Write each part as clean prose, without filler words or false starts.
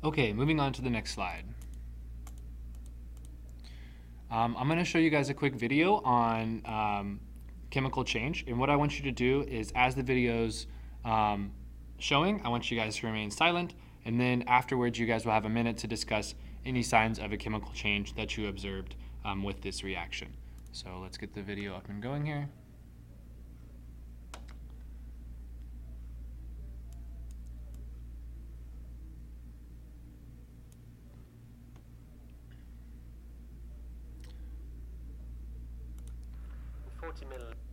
Okay, moving on to the next slide. I'm going to show you guys a quick video on chemical change. And what I want you to do is, as the video's showing, I want you guys to remain silent. And then afterwards, you guys will have a minute to discuss any signs of a chemical change that you observed with this reaction. So let's get the video up and going here.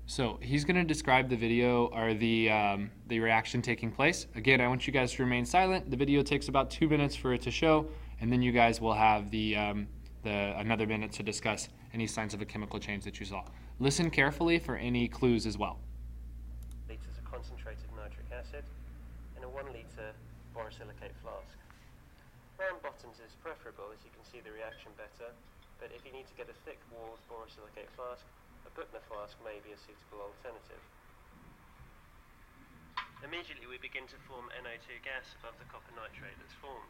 So he's going to describe the video or the reaction taking place. Again, I want you guys to remain silent. The video takes about 2 minutes for it to show, and then you guys will have another minute to discuss any signs of a chemical change that you saw. Listen carefully for any clues as well. Liters of concentrated nitric acid in a 1 liter borosilicate flask. Round bottoms is preferable as you can see the reaction better, but if you need to get a thick walled borosilicate flask, a Buchner flask may be a suitable alternative. Immediately we begin to form NO2 gas above the copper nitrate that's formed.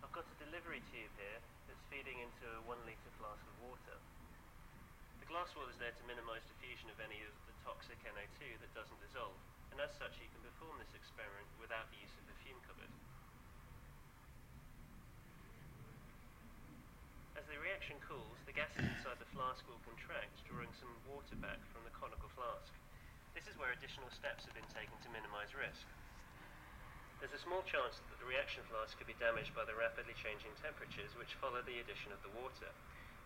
I've got a delivery tube here that's feeding into a 1 liter flask of water. The glass wall is there to minimise diffusion of any of the toxic NO2 that doesn't dissolve, and as such you can perform this experiment without the use of the fume cupboard. As the reaction cools, the gases inside the flask will contract, drawing some water back from the conical flask. This is where additional steps have been taken to minimise risk. There's a small chance that the reaction flask could be damaged by the rapidly changing temperatures which follow the addition of the water.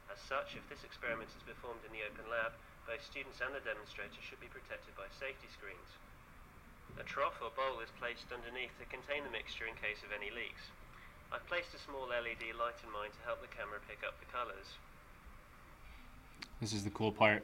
As such, if this experiment is performed in the open lab, both students and the demonstrator should be protected by safety screens. A trough or bowl is placed underneath to contain the mixture in case of any leaks. I've placed a small LED light in mine to help the camera pick up the colours. This is the cool part.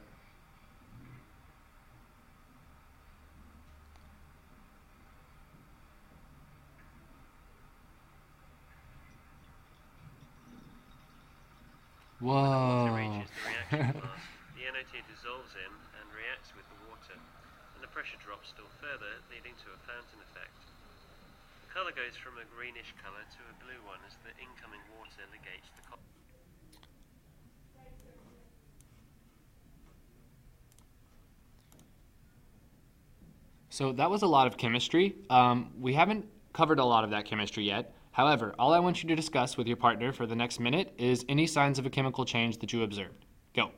Whoa. When the water reaches the reaction flask, the NO2 dissolves in and reacts with the water, and the pressure drops still further, leading to a fountain effect. The colour goes from a greenish colour to a blue one as the incoming water ligates the copper. So that was a lot of chemistry. We haven't covered a lot of that chemistry yet. However, all I want you to discuss with your partner for the next minute is any signs of a chemical change that you observed. Go.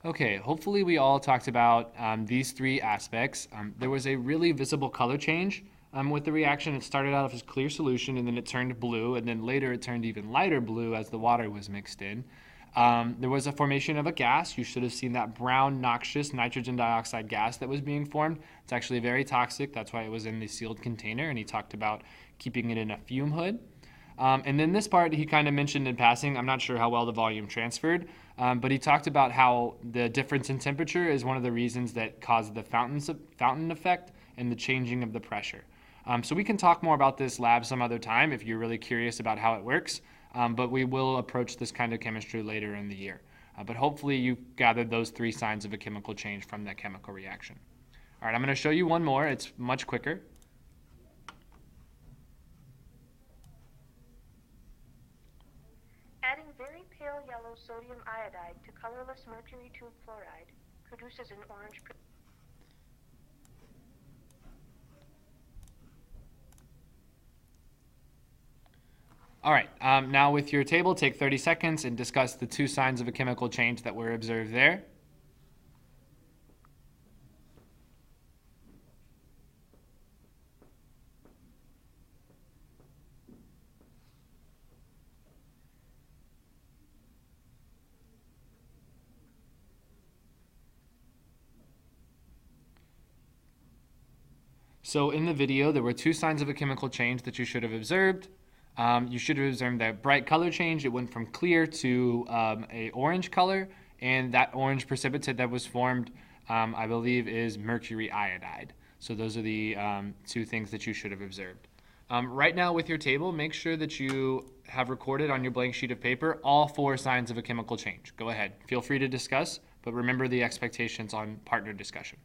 Okay, hopefully we all talked about these three aspects. There was a really visible color change with the reaction. It started out as clear solution, and then it turned blue, and then later it turned even lighter blue as the water was mixed in. There was a formation of a gas. You should have seen that brown, noxious nitrogen dioxide gas that was being formed. It's actually very toxic. That's why it was in the sealed container, and he talked about keeping it in a fume hood. And then this part he kind of mentioned in passing. I'm not sure how well the volume transferred, but he talked about how the difference in temperature is one of the reasons that caused the fountain effect and the changing of the pressure. So we can talk more about this lab some other time if you're really curious about how it works, but we will approach this kind of chemistry later in the year. But hopefully you gathered those three signs of a chemical change from that chemical reaction. All right, I'm going to show you one more. It's much quicker. Adding very pale yellow sodium iodide to colorless mercury tube fluoride produces an orange. All right, now with your table, take 30 seconds and discuss the two signs of a chemical change that were observed there. So in the video, there were two signs of a chemical change that you should have observed. You should have observed that bright color change. It went from clear to a orange color, and that orange precipitate that was formed, I believe, is mercury iodide. So those are the two things that you should have observed. Right now with your table, make sure that you have recorded on your blank sheet of paper all four signs of a chemical change. Go ahead. Feel free to discuss, but remember the expectations on partner discussion.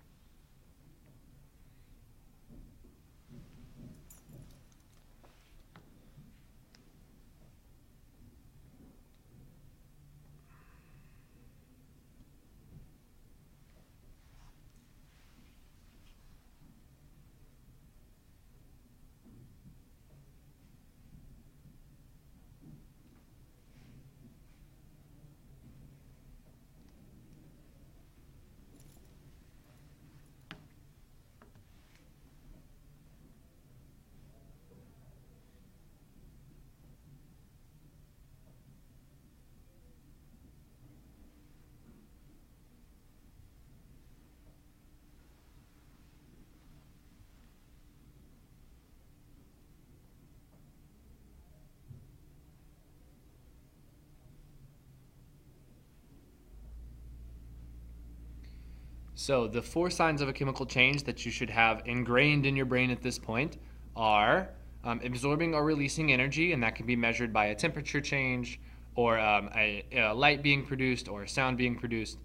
So the four signs of a chemical change that you should have ingrained in your brain at this point are absorbing or releasing energy, and that can be measured by a temperature change or a light being produced or a sound being produced,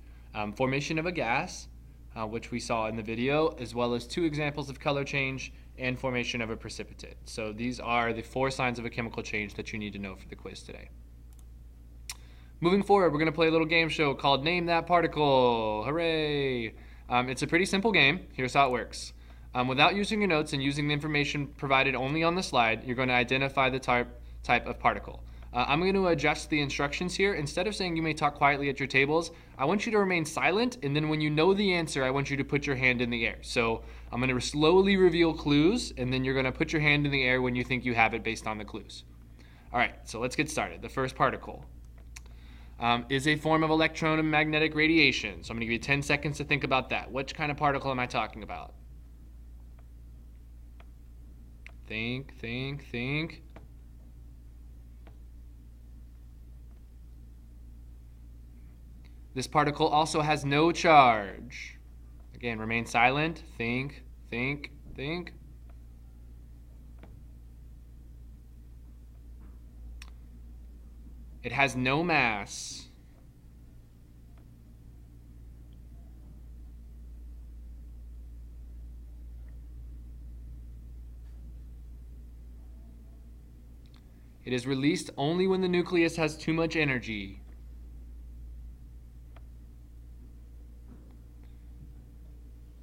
formation of a gas, which we saw in the video, as well as two examples of color change and formation of a precipitate. So these are the four signs of a chemical change that you need to know for the quiz today. Moving forward, we're going to play a little game show called Name That Particle. Hooray! It's a pretty simple game. Here's how it works. Without using your notes and using the information provided only on the slide, you're going to identify the type of particle. I'm going to adjust the instructions here. Instead of saying you may talk quietly at your tables, I want you to remain silent, and then when you know the answer, I want you to put your hand in the air. So I'm going to slowly reveal clues, and then you're going to put your hand in the air when you think you have it based on the clues. All right, so let's get started. The first particle is a form of electromagnetic radiation. So I'm going to give you 10 seconds to think about that. Which kind of particle am I talking about? Think, think, think. This particle also has no charge. Again, remain silent. Think, think, think. It has no mass. It is released only when the nucleus has too much energy.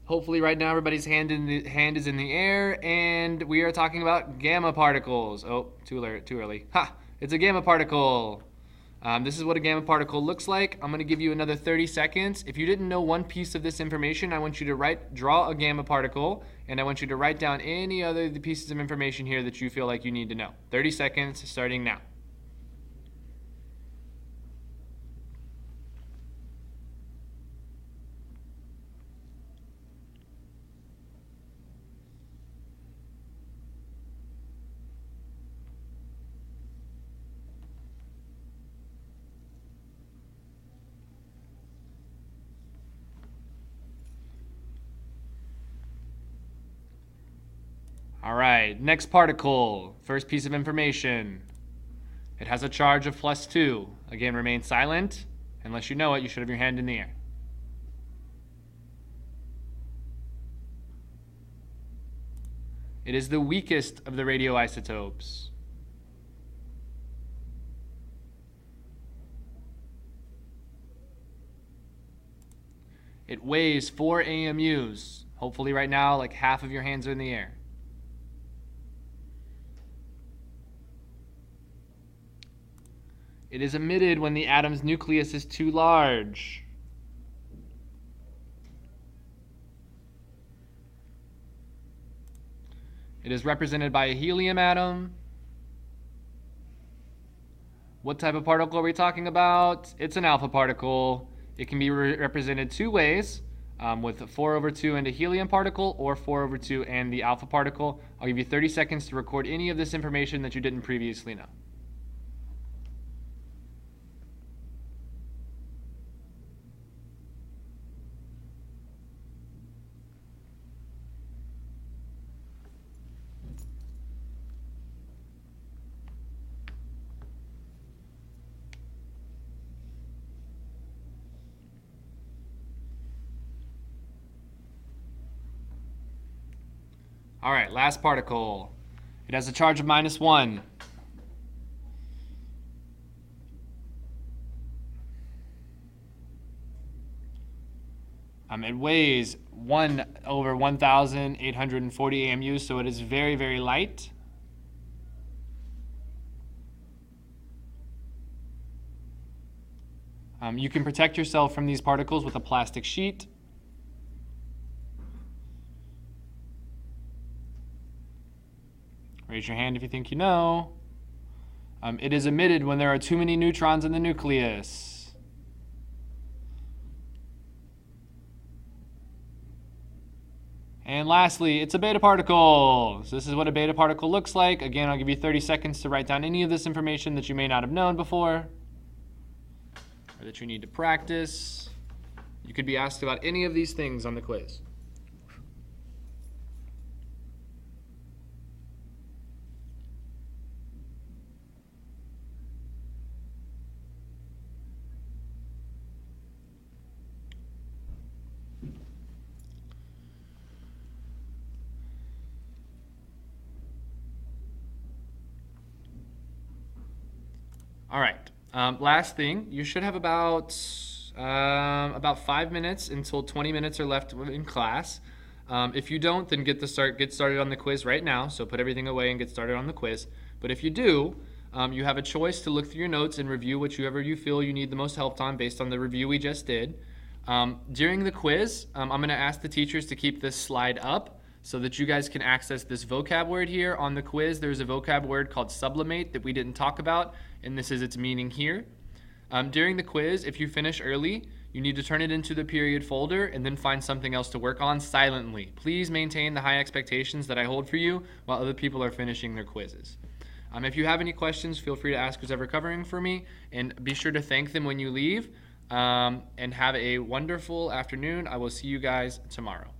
Hopefully right now everybody's hand is in the air, and we are talking about gamma particles. Oh, too early. Ha! It's a gamma particle. This is what a gamma particle looks like. I'm going to give you another 30 seconds. If you didn't know one piece of this information, I want you to draw a gamma particle, and I want you to write down any other pieces of information here that you feel like you need to know. 30 seconds starting now. All right, next particle, first piece of information. It has a charge of +2. Again, remain silent. Unless you know it, you should have your hand in the air. It is the weakest of the radioisotopes. It weighs 4 AMUs. Hopefully right now, like half of your hands are in the air. It is emitted when the atom's nucleus is too large. It is represented by a helium atom. What type of particle are we talking about? It's an alpha particle. It can be represented two ways, with 4/2 and a helium particle, or 4/2 and the alpha particle. I'll give you 30 seconds to record any of this information that you didn't previously know. All right, last particle. It has a charge of -1. It weighs 1/1840 AMU, so it is very, very light. You can protect yourself from these particles with a plastic sheet. Raise your hand if you think you know. It is emitted when there are too many neutrons in the nucleus. And lastly, it's a beta particle. So this is what a beta particle looks like. Again, I'll give you 30 seconds to write down any of this information that you may not have known before, or that you need to practice. You could be asked about any of these things on the quiz. All right. Last thing, you should have about 5 minutes until 20 minutes are left in class. If you don't, then get started on the quiz right now. So put everything away and get started on the quiz. But if you do, you have a choice to look through your notes and review whichever you feel you need the most help on based on the review we just did. During the quiz, I'm going to ask the teachers to keep this slide up so that you guys can access this vocab word here. On the quiz, there's a vocab word called sublimate that we didn't talk about, and this is its meaning here. During the quiz, if you finish early, you need to turn it into the period folder and then find something else to work on silently. Please maintain the high expectations that I hold for you while other people are finishing their quizzes. If you have any questions, feel free to ask who's ever covering for me, and be sure to thank them when you leave. And have a wonderful afternoon. I will see you guys tomorrow.